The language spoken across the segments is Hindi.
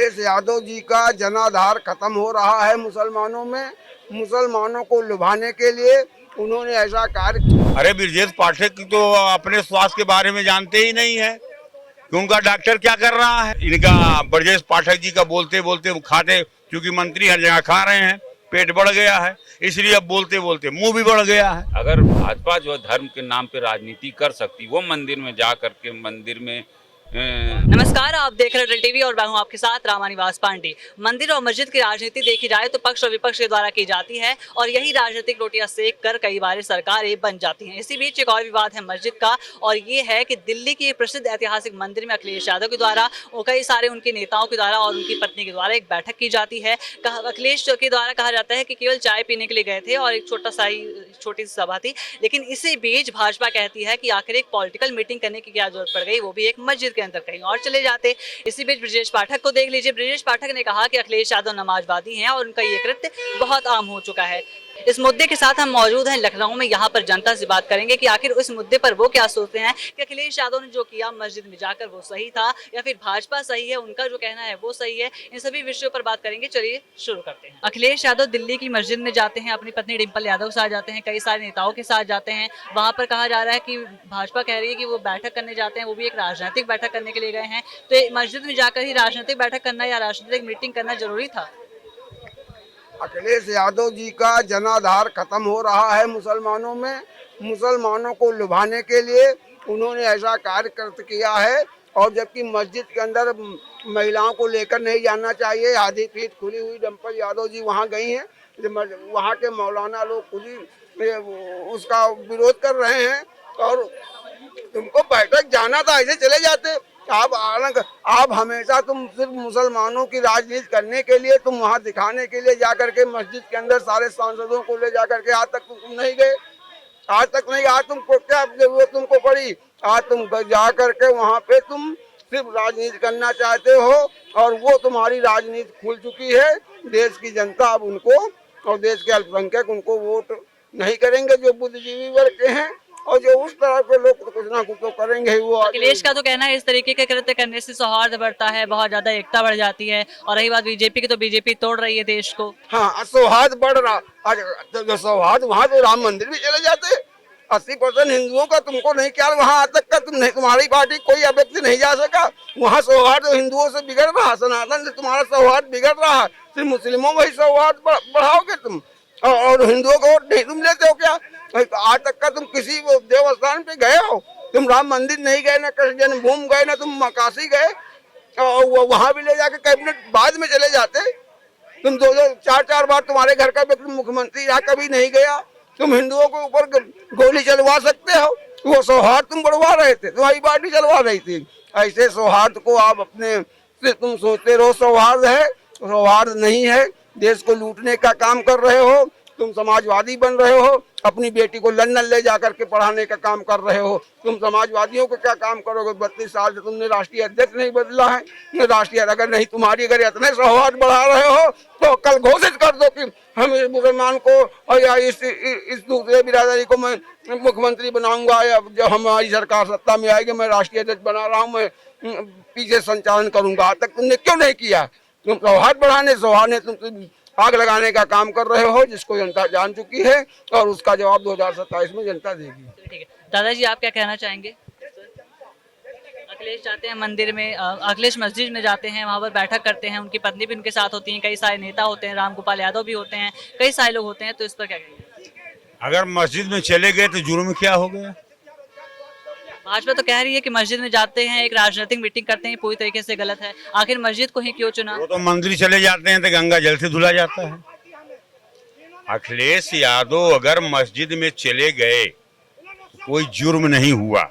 अखिलेश यादव जी का जनाधार खत्म हो रहा है मुसलमानों में। मुसलमानों को लुभाने के लिए उन्होंने ऐसा कार्य किया। अरे ब्रजेश पाठक तो अपने स्वास्थ्य के बारे में जानते ही नहीं है कि उनका डॉक्टर क्या कर रहा है। इनका ब्रजेश पाठक जी का बोलते बोलते खाते, क्योंकि मंत्री हर जगह खा रहे हैं, पेट बढ़ गया है, इसलिए अब बोलते बोलते मुंह भी बढ़ गया है। अगर भाजपा जो धर्म के नाम पे राजनीति कर सकती, वो मंदिर में जा करके मंदिर में नमस्कार, आप देख रहे हैं टीवी और मैं हूं आपके साथ रामानिवास पांडे। मंदिर और मस्जिद की राजनीति देखी जाए तो पक्ष और विपक्ष के द्वारा की जाती है और यही राजनीतिक रोटियां सेक कर कई बार सरकारें बन जाती हैं। इसी बीच एक और विवाद है मस्जिद का, और ये है कि दिल्ली की प्रसिद्ध ऐतिहासिक मंदिर में अखिलेश यादव के द्वारा और कई सारे उनके नेताओं के द्वारा और उनकी पत्नी के द्वारा एक बैठक की जाती है। अखिलेश के द्वारा कहा जाता है कि केवल चाय पीने के लिए गए थे और एक छोटी सी सभा थी, लेकिन इसी बीच भाजपा कहती है कि आखिर एक पॉलिटिकल मीटिंग करने की क्या जरूरत पड़ गई, वो भी एक मस्जिद के अंदर कहीं और चले जाते। इसी बीच ब्रजेश पाठक को देख लीजिए। ब्रजेश पाठक ने कहा कि अखिलेश यादव नमाजवादी हैं और उनका ये कृत्य बहुत आम हो चुका है। इस मुद्दे के साथ हम मौजूद हैं लखनऊ में। यहाँ पर जनता से बात करेंगे कि आखिर उस मुद्दे पर वो क्या सोचते हैं कि अखिलेश यादव ने जो किया मस्जिद में जाकर वो सही था या फिर भाजपा सही है, उनका जो कहना है वो सही है। इन सभी विषयों पर बात करेंगे। चलिए शुरू करते हैं। अखिलेश यादव दिल्ली की मस्जिद में जाते हैं, अपनी पत्नी डिंपल यादव के साथ जाते हैं, कई सारे नेताओं के साथ जाते हैं। वहाँ पर कहा जा रहा है कि भाजपा कह रही है कि वो बैठक करने जाते हैं, वो भी एक राजनीतिक बैठक करने के लिए गए हैं। तो मस्जिद में जाकर ही राजनीतिक बैठक करना या राजनीतिक मीटिंग करना जरूरी था? अखिलेश यादव जी का जनाधार खत्म हो रहा है मुसलमानों में। मुसलमानों को लुभाने के लिए उन्होंने ऐसा कार्य किया है। और जबकि मस्जिद के अंदर महिलाओं को लेकर नहीं जाना चाहिए, आधी पीठ खुली हुई डिंपल यादव जी वहाँ गई हैं। वहाँ के मौलाना लोग खुद ही उसका विरोध कर रहे हैं और तुमको बैठक जाना था, ऐसे चले जाते। आप हमेशा तुम सिर्फ मुसलमानों की राजनीति करने के लिए, तुम वहाँ दिखाने के लिए जाकर के मस्जिद के अंदर सारे सांसदों को ले जाकर के आज तक तुम नहीं गए। आज तक नहीं, आज तुमको क्या जरूरत तुमको पड़ी? आज तुम जा करके वहाँ पे तुम सिर्फ राजनीति करना चाहते हो और वो तुम्हारी राजनीति खुल चुकी है। देश की जनता अब उनको और देश के अल्पसंख्यक उनको वोट नहीं करेंगे जो बुद्धिजीवी वर्ग के हैं, और जो उस तरह के लोग तो कुछ ना कुछ तो करेंगे। वो अखिलेश का तो कहना है इस तरीके के कृत्य करने से सौहार्द बढ़ता है, बहुत ज्यादा एकता बढ़ जाती है। और रही बात बीजेपी की, तो बीजेपी तोड़ रही है देश को। हाँ, सौहार्द बढ़ रहा। जो सौहार्द, वहाँ तो राम मंदिर भी चले जाते। 80% हिंदुओं का तुमको नहीं ख्याल, वहाँ आज तक का तुम नहीं, तुम्हारी पार्टी कोई व्यक्ति नहीं जा सका। वहाँ सौहार्द हिंदुओं से बिगड़ रहा, सनातन से तुम्हारा सौहार्द बिगड़ रहा है। सिर्फ मुस्लिमों में ही सौहार्द बढ़ाओगे तुम, और हिंदुओं को वोट नहीं तुम लेते हो क्या? आज तक का तुम किसी देवस्थान पे गए हो? तुम राम मंदिर नहीं गए, ना कृष्ण जन्मभूमि गए, ना तुम काशी गए। और वहाँ भी ले जाके कैबिनेट बाद में चले जाते। तुम 2-4 बार तुम्हारे घर का व्यक्ति मुख्यमंत्री रहा, कभी नहीं गया। तुम हिंदुओं के ऊपर गोली चलवा सकते हो। वो सौहार्द तुम बढ़वा रहे थे, तुम्हारी पार्टी चलवा रही थी। ऐसे सौहार्द को आप अपने से तुम सोचते रहो सौहार्द है, सौहार्द नहीं है। देश को लूटने का काम कर रहे हो, तुम समाजवादी बन रहे हो। अपनी बेटी को लंदन ले जाकर के पढ़ाने का काम कर रहे हो। तुम समाजवादियों को क्या काम करोगे? 32 साल से तुमने राष्ट्रीय अध्यक्ष नहीं बदला है। राष्ट्रीय अगर नहीं तुम्हारी, अगर इतने सौहार्द बढ़ा रहे हो तो कल घोषित कर दो कि हम इस मुसलमान को और या इस दूसरे बिरादरी को मैं मुख्यमंत्री बनाऊंगा, या जब हमारी सरकार सत्ता में आएगी मैं राष्ट्रीय अध्यक्ष बना रहा हूँ, मैं पीछे संचालन करूंगा। आज तक तुमने क्यों नहीं किया? तुम सौहार्द बढ़ाने, सौहार्द ने तुम आग लगाने का काम कर रहे हो, जिसको जनता जान चुकी है और उसका जवाब 2027 में जनता देगी। ठीक है दादाजी, आप क्या कहना चाहेंगे? अखिलेश जाते हैं मंदिर में, अखिलेश मस्जिद में जाते हैं, वहाँ पर बैठक करते हैं, उनकी पत्नी भी उनके साथ होती हैं, कई सारे नेता होते हैं, रामगोपाल यादव भी होते हैं, कई सारे लोग होते हैं, तो इस पर क्या कहेंगे? अगर मस्जिद में चले गए तो जुर्म क्या हो गया? भाजपा तो कह रही है कि मस्जिद में जाते हैं, एक राजनीतिक मीटिंग करते हैं, पूरी तरीके से गलत है। आखिर मस्जिद को ही क्यों चुना? वो तो मंदिर चले जाते हैं तो गंगा जल से धुला जाता है। अखिलेश यादव अगर मस्जिद में चले गए, कोई जुर्म नहीं हुआ।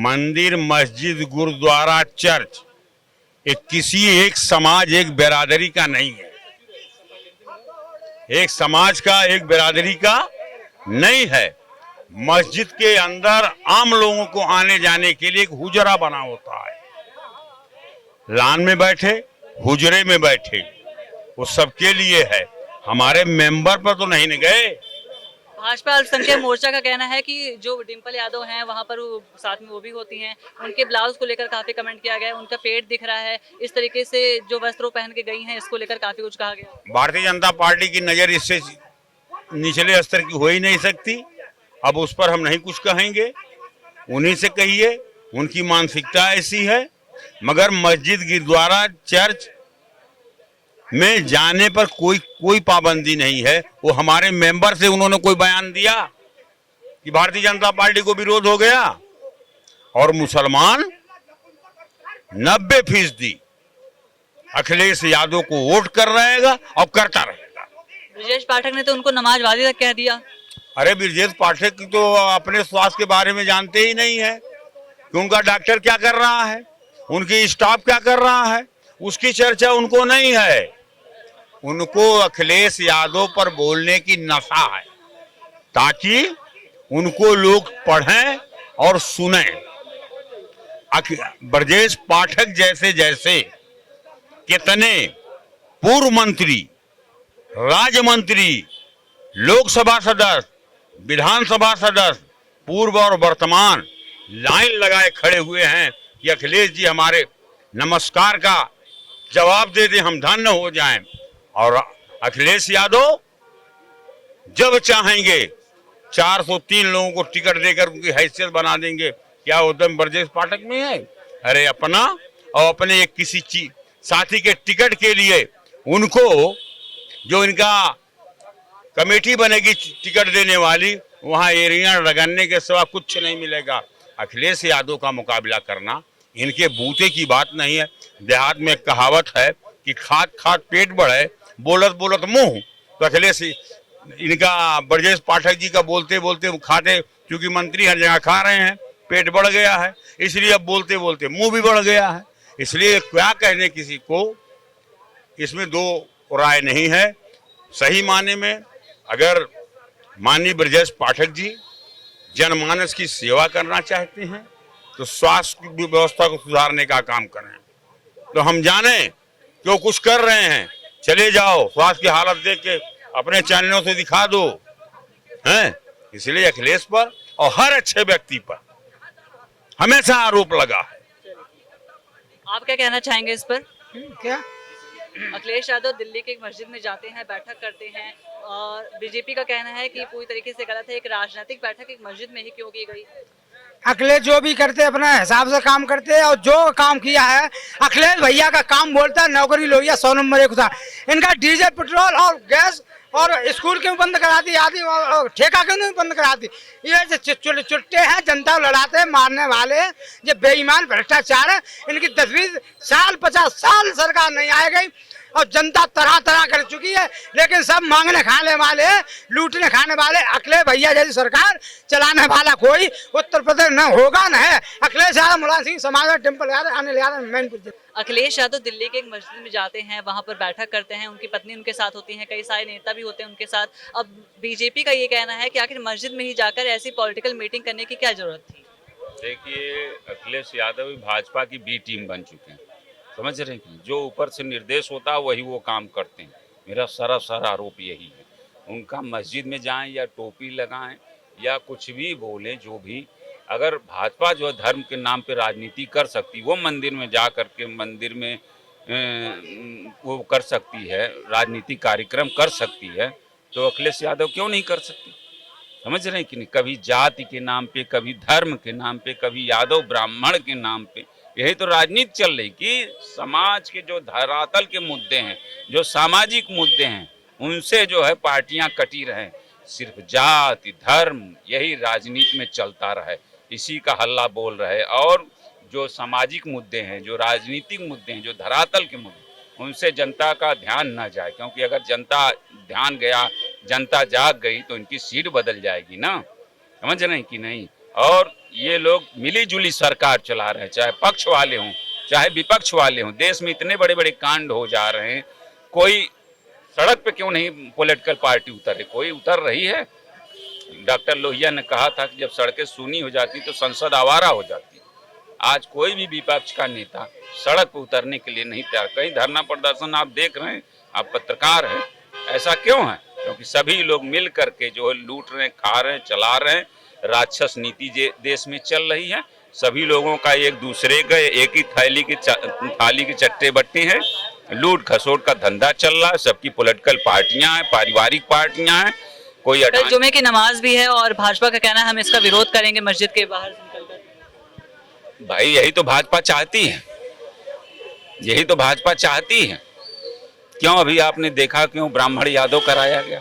मंदिर, मस्जिद, गुरुद्वारा, चर्च किसी एक समाज, एक बिरादरी का नहीं है। एक समाज का, एक बिरादरी का नहीं है। मस्जिद के अंदर आम लोगों को आने जाने के लिए एक हुजरा बना होता है। लान में बैठे, हुजरे में बैठे, वो सबके लिए है। हमारे मेंबर पर तो नहीं गए। भाजपा अल्पसंख्यक मोर्चा का कहना है कि जो डिम्पल यादव हैं वहां पर साथ में वो भी होती हैं, उनके ब्लाउज को लेकर काफी कमेंट किया गया है, उनका पेट दिख रहा है, इस तरीके से जो वस्त्र पहन के गई हैं इसको लेकर काफी कुछ कहा गया। भारतीय जनता पार्टी की नजर इससे निचले स्तर की हो ही नहीं सकती। अब उस पर हम नहीं कुछ कहेंगे, उन्हीं से कहिए, उनकी मानसिकता ऐसी है। मगर मस्जिद गुरुद्वारा चर्च में जाने पर कोई पाबंदी नहीं है। वो हमारे मेंबर से उन्होंने कोई बयान दिया कि भारतीय जनता पार्टी को विरोध हो गया, और मुसलमान 90% अखिलेश यादव को वोट कर रहेगा और करता रहेगा। ब्रजेश पाठक ने तो उनको नमाजवादी तक कह दिया। अरे ब्रजेश पाठक की तो अपने स्वास्थ्य के बारे में जानते ही नहीं है कि उनका डॉक्टर क्या कर रहा है, उनकी स्टाफ क्या कर रहा है, उसकी चर्चा उनको नहीं है। उनको अखिलेश यादव पर बोलने की नशा है, ताकि उनको लोग पढ़ें और सुनें। ब्रजेश पाठक जैसे कितने पूर्व मंत्री, राज्य मंत्री, लोकसभा सदस्य, विधानसभा सदस्य, पूर्व और वर्तमान लाइन लगाए खड़े हुए हैं कि अखिलेश जी हमारे नमस्कार का जवाब दे दें, हम धन्य हो जाएं। और अखिलेश यादव जब चाहेंगे 403 लोगों को टिकट देकर उनकी हैसियत बना देंगे। क्या उद्यम ब्रजेश पाठक में है? अरे अपना और अपने एक किसी साथी के टिकट के लिए उनको, जो इनका कमेटी बनेगी टिकट देने वाली, वहां एरिया रगड़ने के सिवा कुछ नहीं मिलेगा। अखिलेश यादव का मुकाबला करना इनके बूते की बात नहीं है। देहात में कहावत है कि खात खात पेट बढ़े, बोलत बोलत मुंह। तो अखिलेश इनका ब्रजेश पाठक जी का बोलते बोलते खाते, क्योंकि मंत्री हर जगह खा रहे हैं, पेट बढ़ गया है, इसलिए अब बोलते बोलते मुंह भी बढ़ गया है। इसलिए क्या कहने किसी को, इसमें दो राय नहीं है। सही माने में अगर माननीय ब्रजेश पाठक जी जनमानस की सेवा करना चाहते हैं तो स्वास्थ्य की व्यवस्था को सुधारने का काम करें। तो हम जाने कि वो कुछ कर रहे हैं, चले जाओ स्वास्थ्य की हालत देख के अपने चैनलों से दिखा दो हैं। इसलिए अखिलेश पर और हर अच्छे व्यक्ति पर हमेशा आरोप लगा है। आप क्या कहना चाहेंगे इस पर? क्या अखिलेश यादव दिल्ली के एक मस्जिद में जाते हैं, बैठक करते हैं, और बीजेपी का कहना है कि पूरी तरीके से गलत है। एक राजनीतिक बैठक एक मस्जिद में ही क्यों की गई? अखिलेश जो भी करते अपने हिसाब से काम करते हैं, और जो काम किया है अखिलेश भैया का काम बोलता है, नौकरी लोहिया 100 नंबर 1 था। इनका डीजल पेट्रोल और गैस और स्कूल क्यों बंद करा दी आदि, और ठेका क्यों नहीं बंद करा दी? ये जो चुट्टे हैं, जनता लड़ाते हैं, मारने वाले, ये बेईमान भ्रष्टाचार है। इनकी 10-20 साल 50 साल सरकार नहीं आ गई और जनता तरह तरह कर चुकी है, लेकिन सब मांगने खाने वाले, लूटने खाने वाले। अखिलेश भैया जैसी सरकार चलाने वाला कोई उत्तर प्रदेश न होगा न है। अखिलेश यादव, मुलायम सिंह समाज, डिम्पल यादव, अनिल यादव, मैनपुर। अखिलेश यादव दिल्ली के एक मस्जिद में जाते हैं, वहां पर बैठक करते हैं, उनकी पत्नी उनके साथ होती है, कई सारे नेता भी होते हैं उनके साथ। अब बीजेपी का ये कहना है कि आखिर मस्जिद में ही जाकर ऐसी पॉलिटिकल मीटिंग करने की क्या जरूरत थी? देखिए, अखिलेश यादव भी भाजपा की बी टीम बन चुके हैं, समझ रहे हैं? जो ऊपर से निर्देश होता है वही वो काम करते हैं। मेरा सरासर आरोप यही है। उनका मस्जिद में जाएं या टोपी लगाएं या कुछ भी बोलें, जो भी, अगर भाजपा जो है धर्म के नाम पे राजनीति कर सकती, वो मंदिर में जा कर के मंदिर में वो कर सकती है, राजनीतिक कार्यक्रम कर सकती है, तो अखिलेश यादव क्यों नहीं कर सकती? समझ रहे हैं कि नहीं? कभी जाति के नाम पे, कभी धर्म के नाम पे, कभी यादव ब्राह्मण के नाम पे, यही तो राजनीति चल रही कि समाज के जो धरातल के मुद्दे हैं, जो सामाजिक मुद्दे हैं, उनसे जो है पार्टियां कटी रहें। सिर्फ जाति धर्म यही राजनीति में चलता रहे, इसी का हल्ला बोल रहे। और जो सामाजिक मुद्दे हैं, जो राजनीतिक मुद्दे हैं, जो धरातल के मुद्दे, उनसे जनता का ध्यान न जाए, क्योंकि अगर जनता ध्यान गया, जनता जाग गई, तो इनकी सीट बदल जाएगी ना। समझ रहे हैं कि नहीं? और ये लोग मिली जुली सरकार चला रहे हैं, चाहे पक्ष वाले हों चाहे विपक्ष वाले हों। देश में इतने बड़े बड़े कांड हो जा रहे हैं, कोई सड़क पे क्यों नहीं पॉलिटिकल पार्टी उतरे? कोई उतर रही है। डॉक्टर लोहिया ने कहा था कि जब सड़कें सूनी हो जाती तो संसद आवारा हो जाती। आज कोई भी विपक्ष का नेता सड़क पर उतरने के लिए नहीं तैयार। कहीं धरना प्रदर्शन आप देख रहे हैं, आप पत्रकार हैं, ऐसा क्यों है? क्योंकि सभी लोग मिल करके जो है लूट रहे हैं, खा रहे हैं, चला रहे हैं। राक्षस नीति देश में चल रही है। सभी लोगों का एक दूसरे का एक ही थाली के चट्टे बट्टे हैं। लूट खसोट का धंधा चल रहा है। सबकी पॉलिटिकल पार्टियां हैं, पारिवारिक पार्टियां हैं। कोई कल जुमे की नमाज भी है और भाजपा का कहना है हम इसका विरोध करेंगे मस्जिद के बाहर निकलकर। भाई यही तो भाजपा चाहती है, यही तो भाजपा चाहती है। क्यों अभी आपने देखा क्यों ब्राह्मण यादव कराया गया?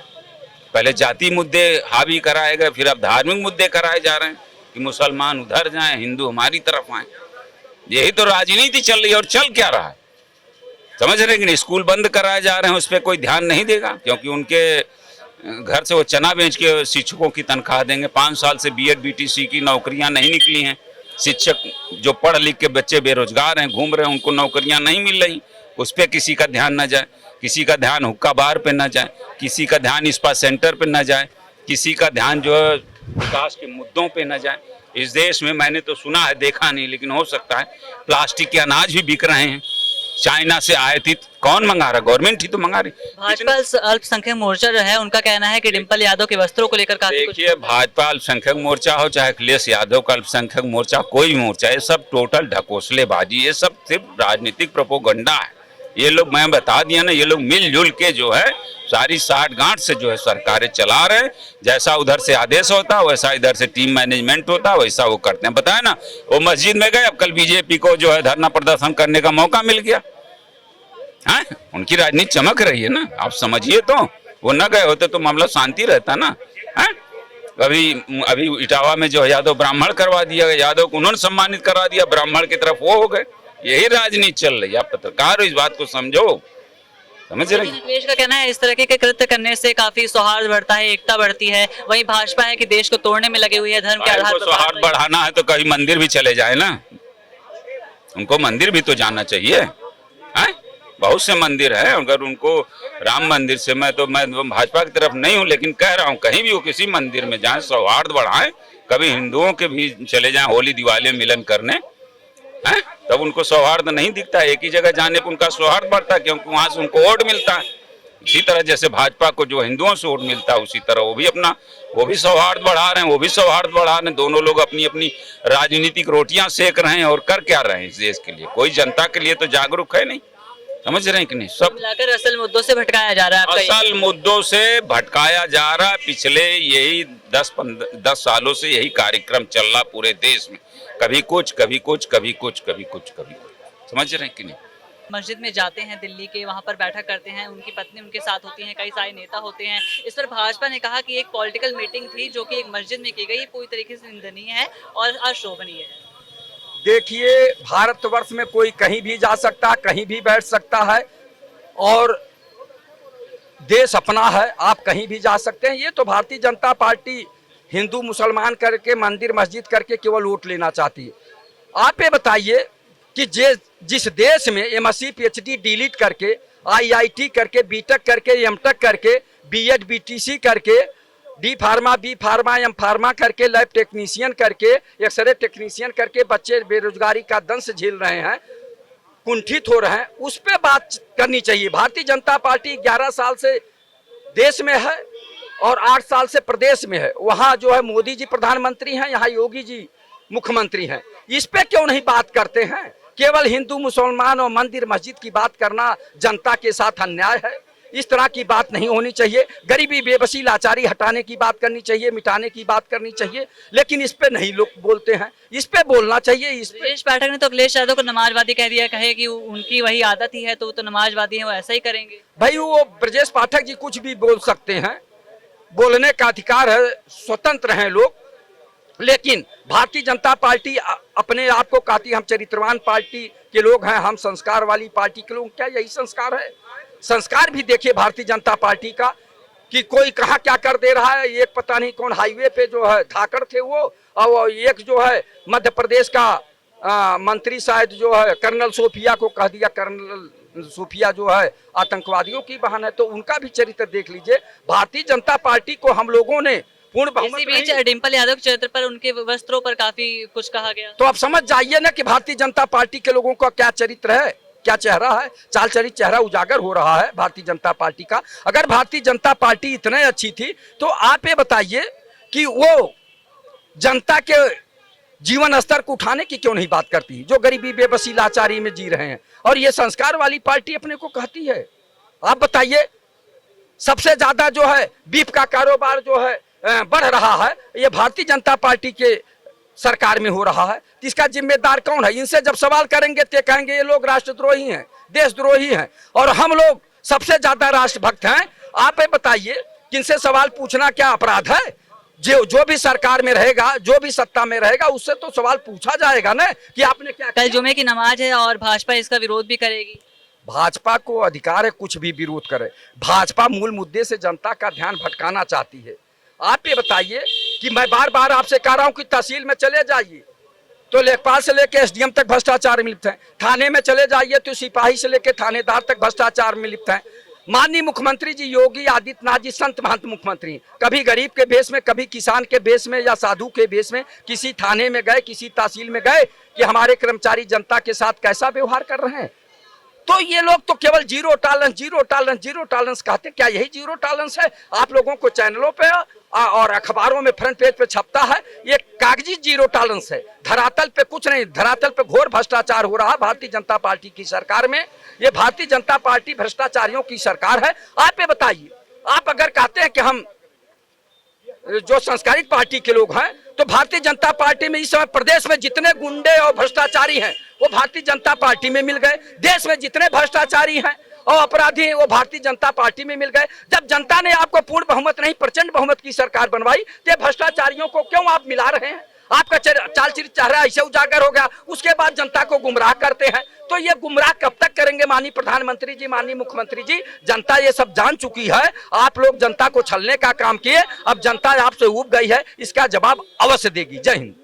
पहले जाति मुद्दे हावी कराए गए, फिर अब धार्मिक मुद्दे कराए जा रहे हैं कि मुसलमान उधर जाएं, हिंदू हमारी तरफ आए। यही तो राजनीति चल रही है। और चल क्या रहा है समझ रहे कि नहीं? स्कूल बंद कराए जा रहे हैं, उस पर कोई ध्यान नहीं देगा क्योंकि उनके घर से वो चना बेच के शिक्षकों की तनख्वाह देंगे। 5 साल से बीएड बीटीसी की नौकरियां नहीं निकली हैं। शिक्षक जो पढ़ लिख के बच्चे बेरोजगार हैं, घूम रहे हैं, उनको नौकरियां नहीं मिल रही। उस पर किसी का ध्यान न जाए, किसी का ध्यान हुक्का बार पे न जाए, किसी का ध्यान स्पा सेंटर पे न जाए, किसी का ध्यान जो है विकास के मुद्दों पे न जाए। इस देश में मैंने तो सुना है, देखा नहीं, लेकिन हो सकता है प्लास्टिक के अनाज भी बिक रहे हैं। चाइना से आयातित कौन मंगा रहा? गवर्नमेंट ही तो मंगा रही। भाजपा अल्पसंख्यक मोर्चा जो है उनका कहना है कि डिंपल यादव के वस्त्रों को लेकर काफी कुछ। देखिए, भाजपा अल्पसंख्यक मोर्चा हो चाहे अखिलेश यादव का अल्पसंख्यक मोर्चा, कोई मोर्चा, ये सब टोटल ढकोसलेबाजी, ये सब सिर्फ राजनीतिक प्रोपोगंडा है। ये लोग, मैं बता दिया ना, ये लोग मिलजुल के जो है सारी साठ गांठ से जो है सरकारें चला रहे हैं। जैसा उधर से आदेश होता है वैसा इधर से टीम मैनेजमेंट होता है, वैसा वो करते हैं। बताया ना, वो मस्जिद में गए, अब कल बीजेपी को जो है धरना प्रदर्शन करने का मौका मिल गया है। उनकी राजनीति चमक रही है ना, आप समझिए। तो वो न गए होते तो मामला शांति रहता ना है। अभी इटावा में जो है यादव ब्राह्मण करवा दिया, यादव को उन्होंने सम्मानित करवा दिया, ब्राह्मण की तरफ वो हो गए। यही राजनीति चल रही है। आप पत्रकार हो, इस बात को समझो, समझ रहे हैं? अखिलेश का कहना है इस तरह के कृत्य करने से काफी सौहार्द बढ़ता है, एकता बढ़ती है। वहीं भाजपा है कि देश को तोड़ने में लगी हुई है, धर्म के आधार पर। सौहार्द बढ़ाना है तो कहीं मंदिर भी चले जाए ना, उनको मंदिर भी तो जाना चाहिए है। बहुत से मंदिर है, अगर उनको राम मंदिर से मैं भाजपा की तरफ नहीं हूँ, लेकिन कह रहा हूँ कहीं भी वो किसी मंदिर में जाए, सौहार्द बढ़ाएं। कभी हिंदुओं के भी चले जाएं होली दिवाली मिलन करने है, तब उनको सौहार्द नहीं दिखता है। एक ही जगह जाने पर उनका सौहार्द बढ़ता है क्योंकि वहां से उनको वोट मिलता है। इसी तरह जैसे भाजपा को जो हिंदुओं से वोट मिलता है, उसी तरह वो भी सौहार्द बढ़ा रहे हैं, वो भी सौहार्द बढ़ा रहे हैं। दोनों लोग अपनी अपनी राजनीतिक रोटियां सेक रहे हैं और कर क्या रहे हैं इस देश के लिए? कोई जनता के लिए तो जागरूक है नहीं, समझ रहे हैं कि नहीं? सब मिलाकर असल मुद्दों से भटकाया जा रहा है। असल मुद्दों से भटकाया जा रहा है। पिछले यही 10 सालों से यही कार्यक्रम चल रहा पूरे देश में। कभी कुछ, कभी कुछ, कभी कुछ, कभी कुछ, कभी कुछ, समझ रहे हैं कि नहीं? मस्जिद में जाते हैं दिल्ली के, वहां पर बैठक करते हैं, उनकी पत्नी उनके साथ होती हैं, कई सारे नेता होते हैं। इस पर भाजपा ने कहा कि एक पॉलिटिकल मीटिंग थी जो कि एक मस्जिद में की गई, पूरी तरीके से निंदनीय है और अशोभनीय है। देखिए, भारतवर्ष में कोई कहीं भी जा सकता है, कहीं भी बैठ सकता है और देश अपना है, आप कहीं भी जा सकते हैं। ये तो भारतीय जनता पार्टी हिंदू मुसलमान करके, मंदिर मस्जिद करके केवल वोट लेना चाहती है। आप ये बताइए कि जिस देश में एमएससी पीएचडी डिलीट करके, आईआईटी करके, बीटेक करके, एमटेक करके, बीएड बीटीसी करके, D pharma, B pharma, M pharma करके, लैब टेक्नीशियन करके, एक्सरे टेक्नीशियन करके बच्चे बेरोजगारी का दंश झेल रहे हैं, कुंठित हो रहे हैं, उस पर बात करनी चाहिए। भारतीय जनता पार्टी 11 साल से देश में है और 8 साल से प्रदेश में है। वहाँ जो है मोदी जी प्रधानमंत्री हैं, यहाँ योगी जी मुख्यमंत्री हैं। इस पे क्यों नहीं बात करते हैं? केवल हिंदू मुसलमान और मंदिर मस्जिद की बात करना जनता के साथ अन्याय है। इस तरह की बात नहीं होनी चाहिए। गरीबी बेबसी लाचारी हटाने की बात करनी चाहिए, मिटाने की बात करनी चाहिए, लेकिन इस पे नहीं लोग बोलते हैं। इस पे बोलना चाहिए। इस पे ब्रजेश पाठक ने तो अखिलेश यादव को नमाजवादी कह दिया, कहे कि उनकी वही आदत ही है, तो वो तो नमाजवादी है, वो ऐसा ही करेंगे। भाई, वो ब्रजेश पाठक जी कुछ भी बोल सकते हैं, बोलने का अधिकार है, स्वतंत्र हैं लोग। लेकिन भारतीय जनता पार्टी अपने आप को कहती है हम चरित्रवान पार्टी के लोग हैं, हम संस्कार वाली पार्टी के लोग। क्या यही संस्कार है? संस्कार भी देखिए भारतीय जनता पार्टी का कि कोई कहाँ क्या कर दे रहा है। एक पता नहीं कौन हाईवे पे जो है धाकड़ थे वो, और एक जो है मध्य प्रदेश का मंत्री शायद जो है कर्नल सोफिया को कह दिया, कर्नल सोफिया जो है आतंकवादियों की बहन है। तो उनका भी चरित्र देख लीजिए। भारतीय जनता पार्टी को हम लोगों ने पूर्ण बहुमत इसी बीच डिंपल यादव के चरित्र पर, उनके वस्त्रों पर काफी कुछ कहा गया। तो आप समझ जाइए ना कि भारतीय जनता पार्टी के लोगों का क्या चरित्र है। क्या चेहरा है, चाल चरित चेहरा उजागर हो रहा है भारतीय जनता पार्टी का। अगर भारतीय जनता पार्टी इतने अच्छी थी तो आप ये बताइए कि वो जनता के जीवन स्तर को उठाने की क्यों नहीं बात करती, जो गरीबी बेबसी लाचारी में जी रहे हैं। और ये संस्कार वाली पार्टी अपने को कहती है। आप बताइए, सबसे ज्यादा जो है बीफ का कारोबार जो है बढ़ रहा है, ये भारतीय जनता पार्टी के सरकार में हो रहा है। तो इसका जिम्मेदार कौन है? इनसे जब सवाल करेंगे तो कहेंगे ये लोग राष्ट्रद्रोही हैं, देशद्रोही हैं, और हम लोग सबसे ज्यादा राष्ट्रभक्त हैं। आप ये बताइए कि इनसे सवाल पूछना क्या अपराध है? जो भी सरकार में रहेगा, जो भी सत्ता में रहेगा, उससे तो सवाल पूछा जाएगा ना कि आपने क्या कल जुमे की नमाज है और भाजपा इसका विरोध भी करेगी। भाजपा को अधिकार है कुछ भी विरोध करे। भाजपा मूल मुद्दे से जनता का ध्यान भटकाना चाहती है। आप ये बताइए कि मैं बार बार आपसे कह रहा हूं कि तहसील में चले जाइए तो लेखपाल से लेकर एसडीएम तक भ्रष्टाचार में लिप्त है, थाने में चले जाइए तो सिपाही से लेकर थानेदार तक भ्रष्टाचार में लिप्त है। माननीय मुख्यमंत्री जी योगी आदित्यनाथ जी संत महंत मुख्यमंत्री, कभी गरीब के बेस में, कभी किसान के बेस में या साधु के बेस में किसी थाने में गए, किसी तहसील में गए कि हमारे कर्मचारी जनता के साथ कैसा व्यवहार कर रहे हैं? तो ये लोग तो केवल zero tolerance, zero tolerance, zero tolerance कहते। क्या यही जीरो टॉलरेंस है? आप लोगों को चैनलों पे और अखबारों में फ्रंट पेज पे छपता है, ये कागजी जीरो टॉलरेंस है। धरातल पे कुछ नहीं, धरातल पे घोर भ्रष्टाचार हो रहा भारतीय जनता पार्टी की सरकार में। ये भारतीय जनता पार्टी भ्रष्टाचारियों की सरकार है। आप ये बताइए, आप अगर कहते हैं कि हम जो संस्कारित पार्टी के लोग हैं, तो भारतीय जनता पार्टी में इस समय प्रदेश में जितने गुंडे और भ्रष्टाचारी हैं वो भारतीय जनता पार्टी में मिल गए। देश में जितने भ्रष्टाचारी हैं और अपराधी हैं वो भारतीय जनता पार्टी में मिल गए। जब जनता ने आपको पूर्ण बहुमत नहीं प्रचंड बहुमत की सरकार बनवाई तो भ्रष्टाचारियों को क्यों आप मिला रहे हैं? आपका चाल चेहरा ऐसे उजागर हो गया, उसके बाद जनता को गुमराह करते हैं। तो ये गुमराह कब तक करेंगे माननीय प्रधानमंत्री जी, माननीय मुख्यमंत्री जी? जनता ये सब जान चुकी है। आप लोग जनता को छलने का काम किए, अब जनता आपसे ऊब गई है, इसका जवाब अवश्य देगी। जय हिंद।